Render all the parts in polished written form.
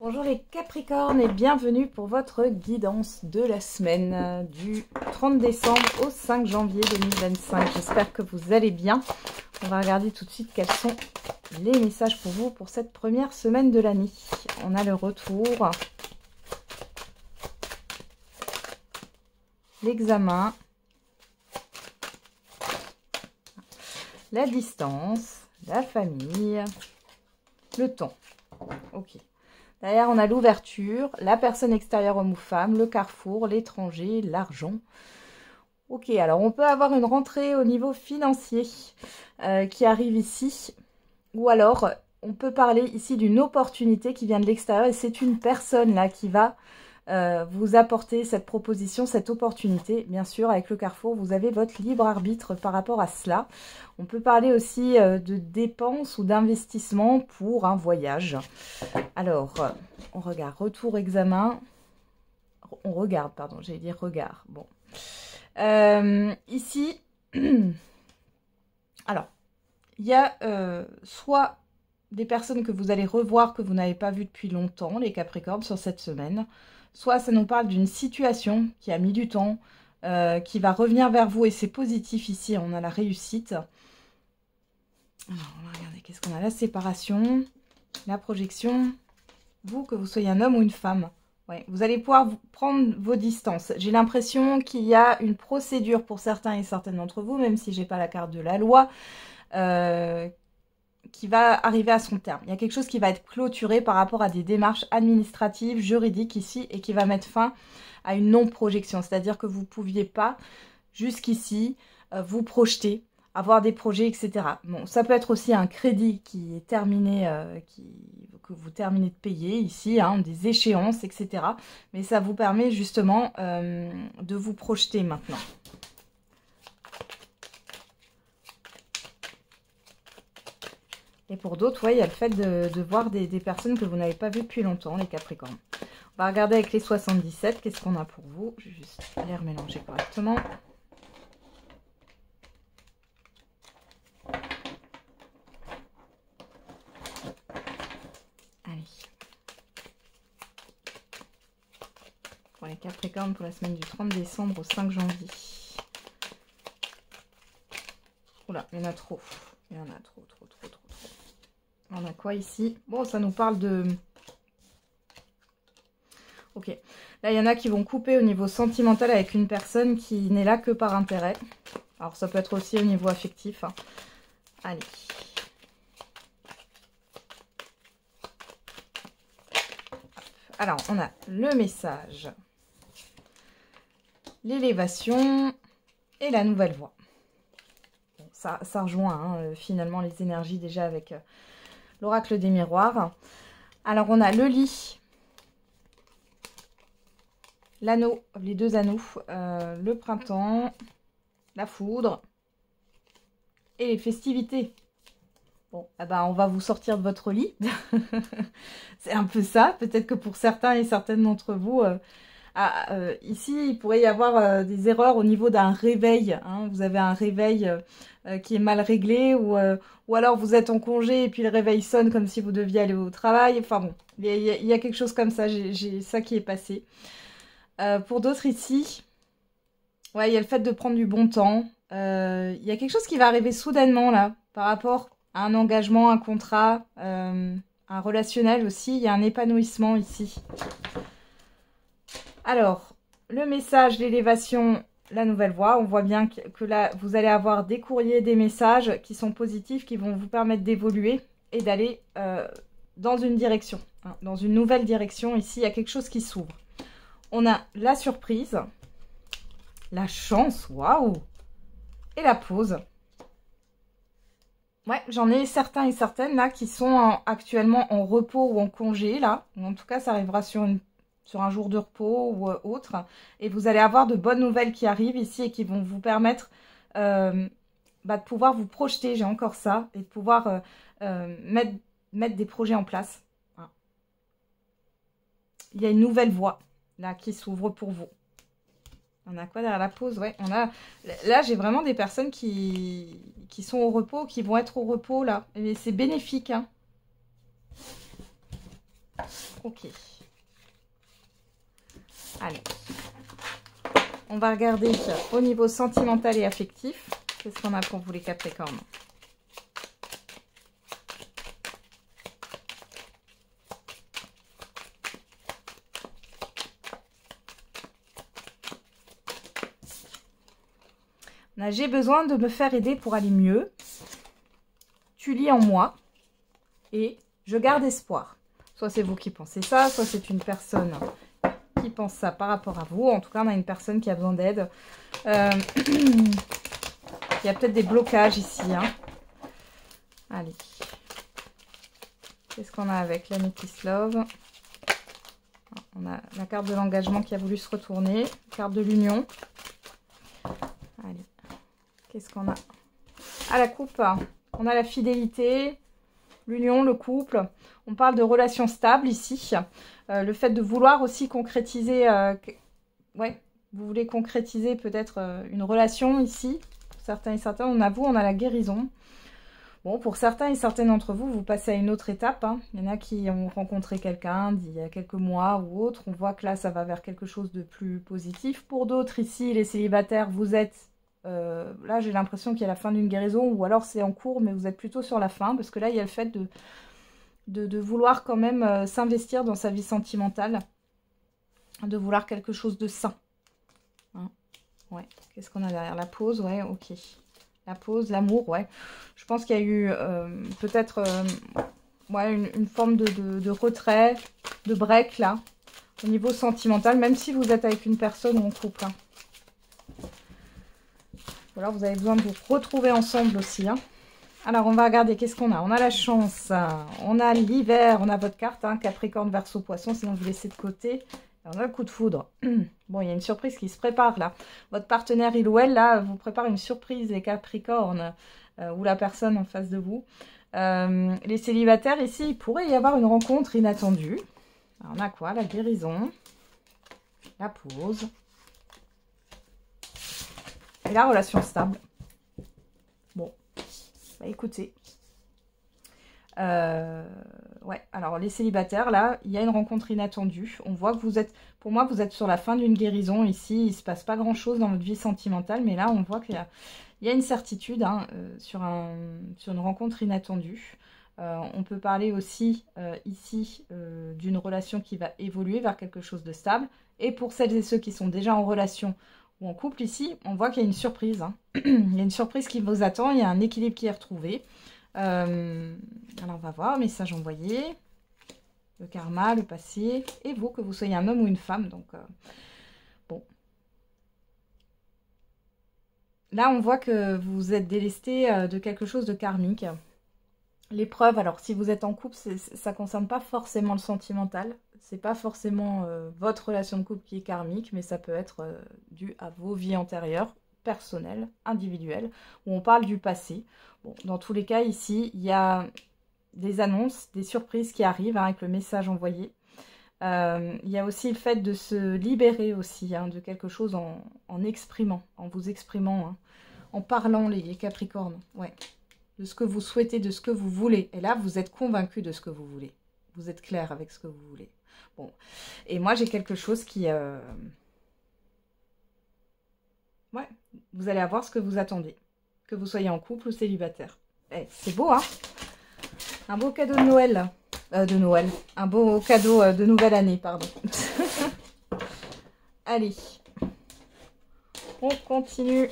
Bonjour les Capricornes et bienvenue pour votre guidance de la semaine du 30 décembre au 5 janvier 2025. J'espère que vous allez bien. On va regarder tout de suite quels sont les messages pour vous pour cette première semaine de l'année. On a le retour, l'examen, la distance, la famille, le temps. Ok. Derrière, on a l'ouverture, la personne extérieure homme ou femme, le carrefour, l'étranger, l'argent. Ok, alors on peut avoir une rentrée au niveau financier qui arrive ici. Ou alors, on peut parler ici d'une opportunité qui vient de l'extérieur. Et c'est une personne là qui va vous apporter cette proposition, cette opportunité. Bien sûr, avec le carrefour, vous avez votre libre arbitre par rapport à cela. On peut parler aussi de dépenses ou d'investissement pour un voyage. Alors, on regarde, retour, examen. On regarde, pardon, j'allais dire regard. Bon. Ici, alors, il y a soit des personnes que vous allez revoir que vous n'avez pas vues depuis longtemps, les Capricornes, sur cette semaine. Soit ça nous parle d'une situation qui a mis du temps, qui va revenir vers vous et c'est positif ici, on a la réussite. Alors, on va regarder, qu'est-ce qu'on a? La séparation, la projection. Vous, que vous soyez un homme ou une femme, ouais, vous allez pouvoir prendre vos distances. J'ai l'impression qu'il y a une procédure pour certains et certaines d'entre vous, même si je n'ai pas la carte de la loi, qui va arriver à son terme. Il y a quelque chose qui va être clôturé par rapport à des démarches administratives, juridiques ici, et qui va mettre fin à une non-projection. C'est-à-dire que vous ne pouviez pas, jusqu'ici, vous projeter, avoir des projets, etc. Bon, ça peut être aussi un crédit qui est terminé, que vous terminez de payer ici, hein, des échéances, etc. Mais ça vous permet justement de vous projeter maintenant. Et pour d'autres, ouais, il y a le fait de voir des personnes que vous n'avez pas vues depuis longtemps, les Capricornes. On va regarder avec les 77, qu'est-ce qu'on a pour vous? Je vais juste les remélanger correctement. Allez. Pour les Capricornes, pour la semaine du 30 décembre au 5 janvier. Oula, il y en a trop. Il y en a trop. On a quoi ici? Bon, ça nous parle de... Ok. Là, il y en a qui vont couper au niveau sentimental avec une personne qui n'est là que par intérêt. Alors, ça peut être aussi au niveau affectif. Hein. Allez. Alors, on a le message, l'élévation et la nouvelle voie. Bon, ça rejoint hein, finalement les énergies déjà avec... l'oracle des miroirs. Alors, on a le lit, l'anneau, les deux anneaux, le printemps, la foudre et les festivités. Bon, eh ben, on va vous sortir de votre lit. C'est un peu ça. Peut-être que pour certains et certaines d'entre vous, ici, il pourrait y avoir des erreurs au niveau d'un réveil. Hein. Vous avez un réveil qui est mal réglé ou alors vous êtes en congé et puis le réveil sonne comme si vous deviez aller au travail. Enfin bon, il y a quelque chose comme ça. J'ai ça qui est passé. Pour d'autres ici, ouais, il y a le fait de prendre du bon temps. Il y a quelque chose qui va arriver soudainement là par rapport à un engagement, un contrat, un relationnel aussi. Il y a un épanouissement ici. Alors, le message, l'élévation, la nouvelle voie. On voit bien que là, vous allez avoir des courriers, des messages qui sont positifs, qui vont vous permettre d'évoluer et d'aller dans une direction, hein, dans une nouvelle direction. Ici, il y a quelque chose qui s'ouvre. On a la surprise, la chance, waouh, et la pause. Ouais, j'en ai certains et certaines là qui sont actuellement en repos ou en congé là. Ou en tout cas, ça arrivera sur un jour de repos ou autre. Et vous allez avoir de bonnes nouvelles qui arrivent ici et qui vont vous permettre de pouvoir vous projeter, j'ai encore ça, et de pouvoir mettre des projets en place. Voilà. Il y a une nouvelle voie là qui s'ouvre pour vous. On a quoi derrière la pause? Ouais, on a... Là, j'ai vraiment des personnes qui sont au repos, qui vont être au repos là. Et c'est bénéfique, hein. Ok. Allez. On va regarder au niveau sentimental et affectif. Qu'est-ce qu'on a pour vous les Capricornes? J'ai besoin de me faire aider pour aller mieux. Tu lis en moi. Et je garde espoir. Soit c'est vous qui pensez ça, soit c'est une personne qui pense ça par rapport à vous. En tout cas, on a une personne qui a besoin d'aide. Il y a peut-être des blocages ici. Hein. Allez. Qu'est-ce qu'on a avec l'Amethyst Love? On a la carte de l'engagement qui a voulu se retourner. Carte de l'union. Allez. Qu'est-ce qu'on a? À la coupe, on a la fidélité, l'union, le couple. On parle de relations stables ici. Le fait de vouloir aussi concrétiser... ouais, vous voulez concrétiser peut-être une relation ici. Pour certains et certaines, on avoue, on a la guérison. Bon, pour certains et certaines d'entre vous, vous passez à une autre étape. Hein. Il y en a qui ont rencontré quelqu'un il y a quelques mois ou autre. On voit que là, ça va vers quelque chose de plus positif. Pour d'autres, ici, les célibataires, vous êtes... là, j'ai l'impression qu'il y a la fin d'une guérison. Ou alors, c'est en cours, mais vous êtes plutôt sur la fin. Parce que là, il y a le fait de vouloir quand même s'investir dans sa vie sentimentale. De vouloir quelque chose de sain. Hein, ouais. Qu'est-ce qu'on a derrière? La pause, ouais, ok. La pause, l'amour, ouais. Je pense qu'il y a eu peut-être ouais, une forme de retrait, de break, là, au niveau sentimental, même si vous êtes avec une personne ou en couple. Hein. Ou alors, vous avez besoin de vous retrouver ensemble aussi. Hein. Alors, on va regarder, qu'est-ce qu'on a? On a la chance, on a l'hiver, on a votre carte, hein, Capricorne, Verseau, Poisson, sinon vous laissez de côté. On a le coup de foudre. Bon, il y a une surprise qui se prépare là. Votre partenaire, il ou elle, là, vous prépare une surprise, les Capricornes, ou la personne en face de vous. Les célibataires, ici, il pourrait y avoir une rencontre inattendue. Alors, on a quoi? La guérison, la pause et la relation stable. Bon, bah, écoutez. Ouais, alors les célibataires, là, il y a une rencontre inattendue. On voit que vous êtes, pour moi, vous êtes sur la fin d'une guérison ici. Il ne se passe pas grand-chose dans votre vie sentimentale, mais là, on voit qu'il y a une certitude hein, sur une rencontre inattendue. On peut parler aussi ici d'une relation qui va évoluer vers quelque chose de stable. Et pour celles et ceux qui sont déjà en relation ou en couple ici, on voit qu'il y a une surprise. Hein. Il y a une surprise qui vous attend, il y a un équilibre qui est retrouvé. Alors on va voir, message envoyé, le karma, le passé, et vous, que vous soyez un homme ou une femme. Donc bon. Là on voit que vous êtes délesté de quelque chose de karmique. L'épreuve, alors si vous êtes en couple, ça ne concerne pas forcément le sentimental. C'est pas forcément votre relation de couple qui est karmique, mais ça peut être dû à vos vies antérieures, personnelles, individuelles, où on parle du passé. Bon, dans tous les cas, ici, il y a des annonces, des surprises qui arrivent hein, avec le message envoyé. Il y a aussi le fait de se libérer aussi hein, de quelque chose en exprimant, en vous exprimant, hein, en parlant les Capricornes. Ouais. De ce que vous souhaitez, de ce que vous voulez. Et là, vous êtes convaincu de ce que vous voulez. Vous êtes clair avec ce que vous voulez. Bon. Et moi, j'ai quelque chose qui... Ouais, vous allez avoir ce que vous attendez. Que vous soyez en couple ou célibataire. Eh, c'est beau, hein? Un beau cadeau de Noël. De Noël. Un beau cadeau de nouvelle année, pardon. Allez. On continue.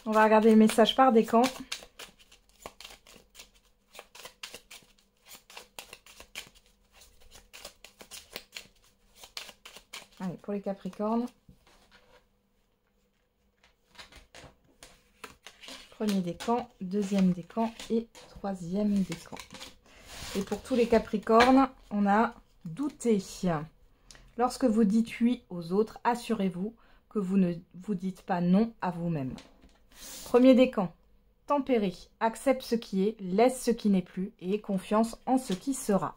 On va regarder les messages par décan. Allez, pour les Capricornes. Premier décan, deuxième décan et troisième décan. Et pour tous les Capricornes, on a douté. Lorsque vous dites oui aux autres, assurez-vous que vous ne vous dites pas non à vous-même. Premier décan, tempéré, accepte ce qui est, laisse ce qui n'est plus et aie confiance en ce qui sera.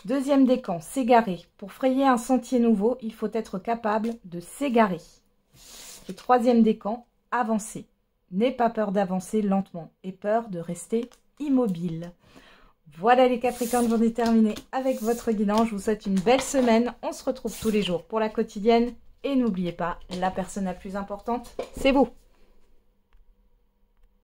Deuxième décan, s'égarer. Pour frayer un sentier nouveau, il faut être capable de s'égarer. Le troisième décan, avancer. N'aie pas peur d'avancer lentement et peur de rester immobile. Voilà les Capricornes, j'en ai terminé avec votre guidance. Je vous souhaite une belle semaine. On se retrouve tous les jours pour la quotidienne. Et n'oubliez pas, la personne la plus importante, c'est vous.